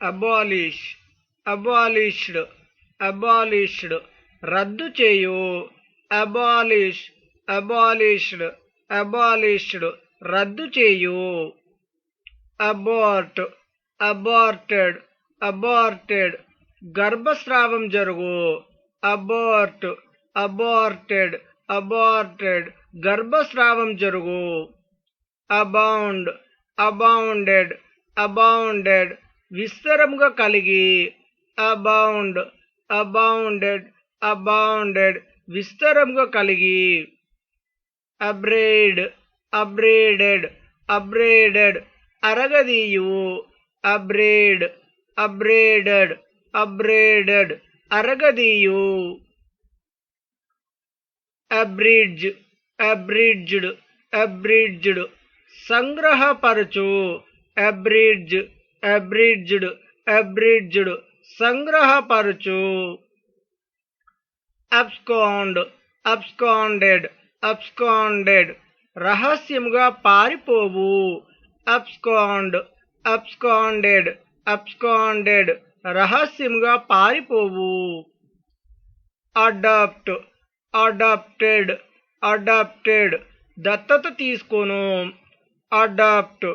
abolish, abolished, abolished, రద్దు చేయు, abolish, abolished, abolished, రద్దు చేయు. abort, aborted, aborted, గర్భస్రావం జరుగు, abort, aborted, aborted, గర్భస్రావం జరుగు. abound, abounded, abounded, విస్తరముగా కలిగి, abound, abounded, abounded, విస్తరముగా కలిగి. abrade, abraded, abraded, అరగదీయు, abrade, abraded, abraded, అరగదీయు. abridge, abridged, abridged, సంగ్రహపరచు, abridge, abridged, abridged, సంగ్రహపరచు. abscond, absconded, absconded, రహస్యముగా పారిపోవు, abscond, absconded, absconded, రహస్యముగా పారిపోవు. adopt, adopted, adopted, దత్తత తీసుకొను, adopt,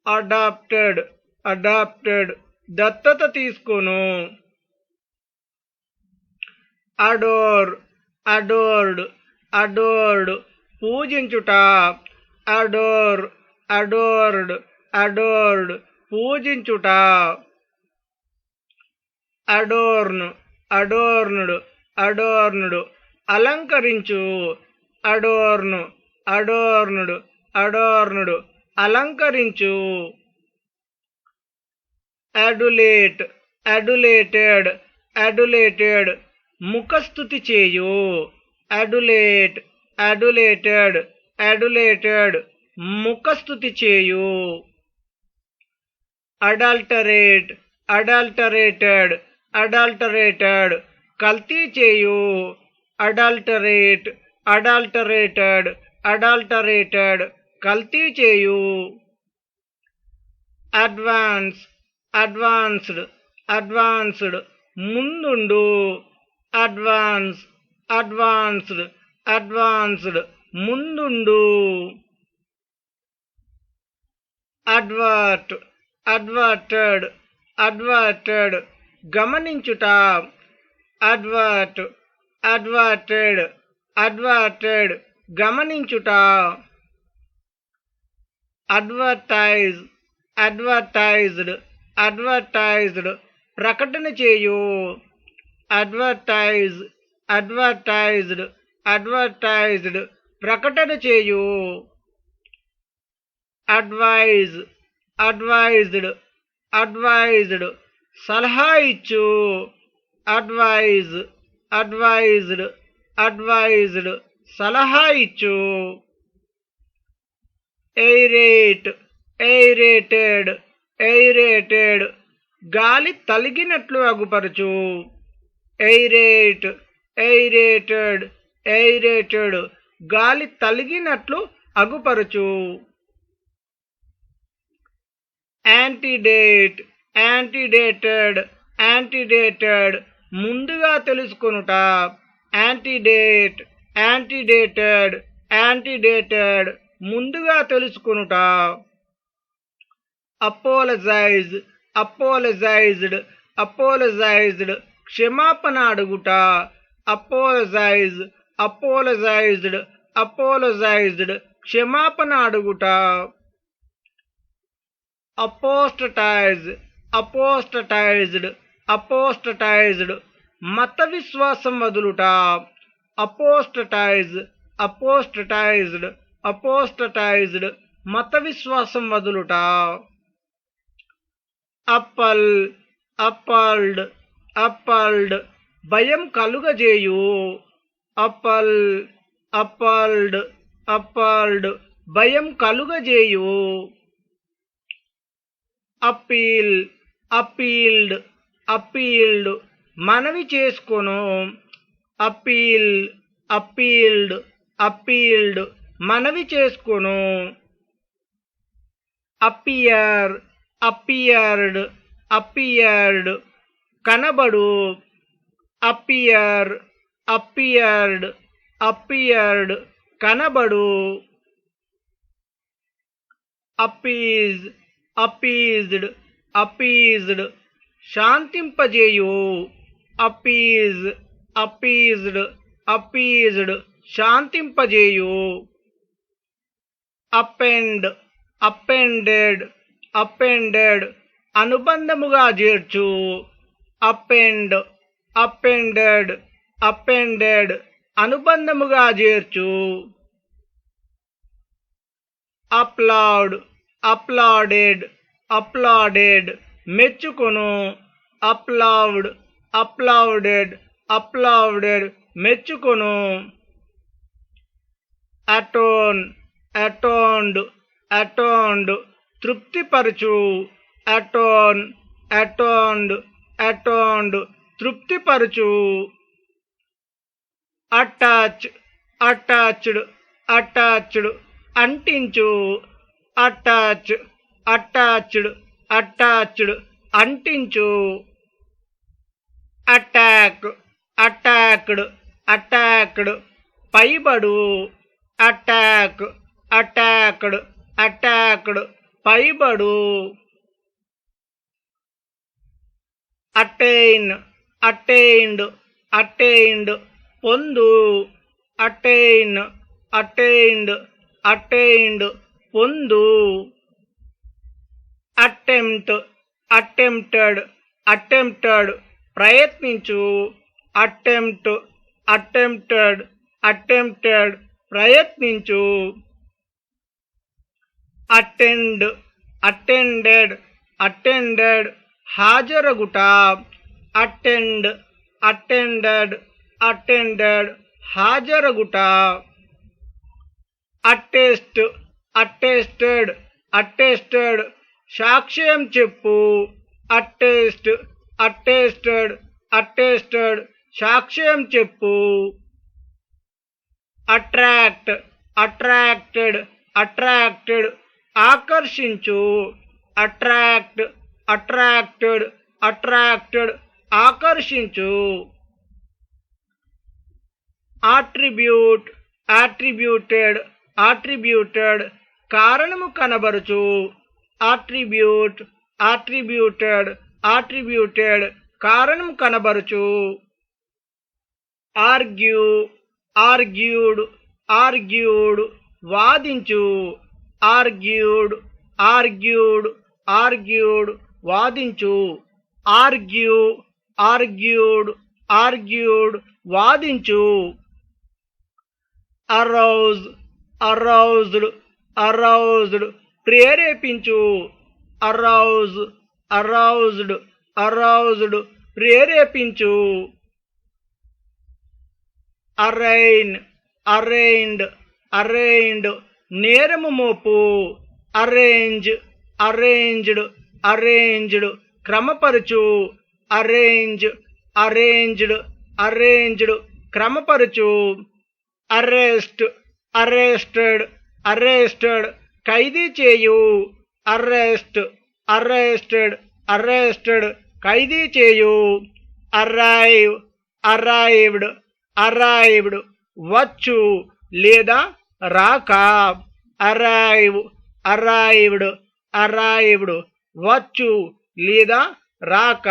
adopted, adopted, దత్తత తీసుకొను. adore, adored, adored, పూజించుట, adore, adored, adored, పూజించుట. adorn, adorned, adorned, అలంకరించు, adorn, adorned, adorned, అలంకరించు. adulate, adulated, adulated, ముఖస్తుతి చేయు, adulate, adulated, adulated, ముఖస్తుతి చేయు. adulterate, adulterated, adulterated, కల్తీ చేయు, adulterate, adulterated, adulterated, కల్తీ చేయు. advance, advanced, advanced, ముందుండు, advance, advanced, advanced, ముందుండు. advert, adverted, adverted, గమనించుట, advert, adverted, adverted, గమనించుట. advertise, advertised, advertised, ప్రకటన చేయు, advertise, advertised, advertised, ప్రకటన చేయు. advise, advised, advised, సలహా ఇచ్చు, advise, advised, advised, సలహా ఇచ్చు. aerate, aerated, aerated, గాలి తలిగినట్లు అగుపరచు, aerate, aerated, aerated, గాలి తలిగినట్లు అగుపరచు. antedate, antedated, antedated, ముందుగా తెలుసుకొనుట, antedate, antedated, antedated, ముందుగా తెలుసుకొనుట. apologize, apologized, apologized, క్షమాపణ అడుగుట, apologize, apologized, apologized, క్షమాపణ అడుగుట. apostatize, apostatized, apostatized, మత విశ్వాసం వదులుట, apostatize, apostatized, apostatized, మత విశ్వాసం వదులుట. appal, appalled, appalled, భయం కలుగజేయు, appal, appalled, appalled, భయం కలుగజేయు. appeal, appealed, appealed, మనవి చేసుకొను, appeal, appealed, appealed, మనవి చేసుకొను. appear, appeared, appeared, కనబడు, appear, appeared, appeared, కనబడు, appease, appeased, appeased, శాంతింపజేయు, appease, appeased, appeased, శాంతింపజేయు, append, appended, appended, అనుబంధముగా చేర్చు, append, appended, appended, అనుబంధముగా చేర్చు, applaud, applauded, applauded, మెచ్చుకొను, applaud, applauded, applauded, మెచ్చుకొను, atone, atoned, atoned, తృప్తిపరచు, atone, atoned, atoned, తృప్తిపరచు, attach, attached, attached, అంటించు, attach, attached, attached, అంటించు, attack, attacked, attacked, పైబడు, attack, attacked, attacked, పైబడు, attain, attained, attained, పొందు, attain, attained, attained, పొందు, attempt, attempted, attempted, ప్రయత్నించు, attempt, attempted, attempted, ప్రయత్నించు, attend, attended, attended, హాజరగుట, attend, attended, attended, హాజరగుట, attest, attested, attested, సాక్ష్యం చెప్పు, attest, attested, attested, సాక్ష్యం చెప్పు, attract, attracted, attracted, ఆకర్షించు, attract, attracted, attracted, ఆకర్షించు, attribute, attributed, attributed, కారణము కనబరుచు, attribute, attributed, attributed, కారణము కనబరుచు, argue, argued, argued, వాదించు, argued, argued, argued, వాదించు, argue, argued, argued, వాదించు, arouse, aroused, aroused, ప్రేరేపించు, arouse, aroused, aroused, ప్రేరేపించు, arraign, arraigned, arraigned, నేరము మోపు, arrange, arranged, arranged, క్రమపరచు, arrange, arranged, arranged, క్రమపరచు, arrest, arrested, arrested, ఖైదీ చేయు, arrest, arrested, arrested, ఖైదీ చేయు, arrive, arrived, arrived, వచ్చు లేదా రాక, arrive, arrived, arrived, వచ్చు లేదా రాక.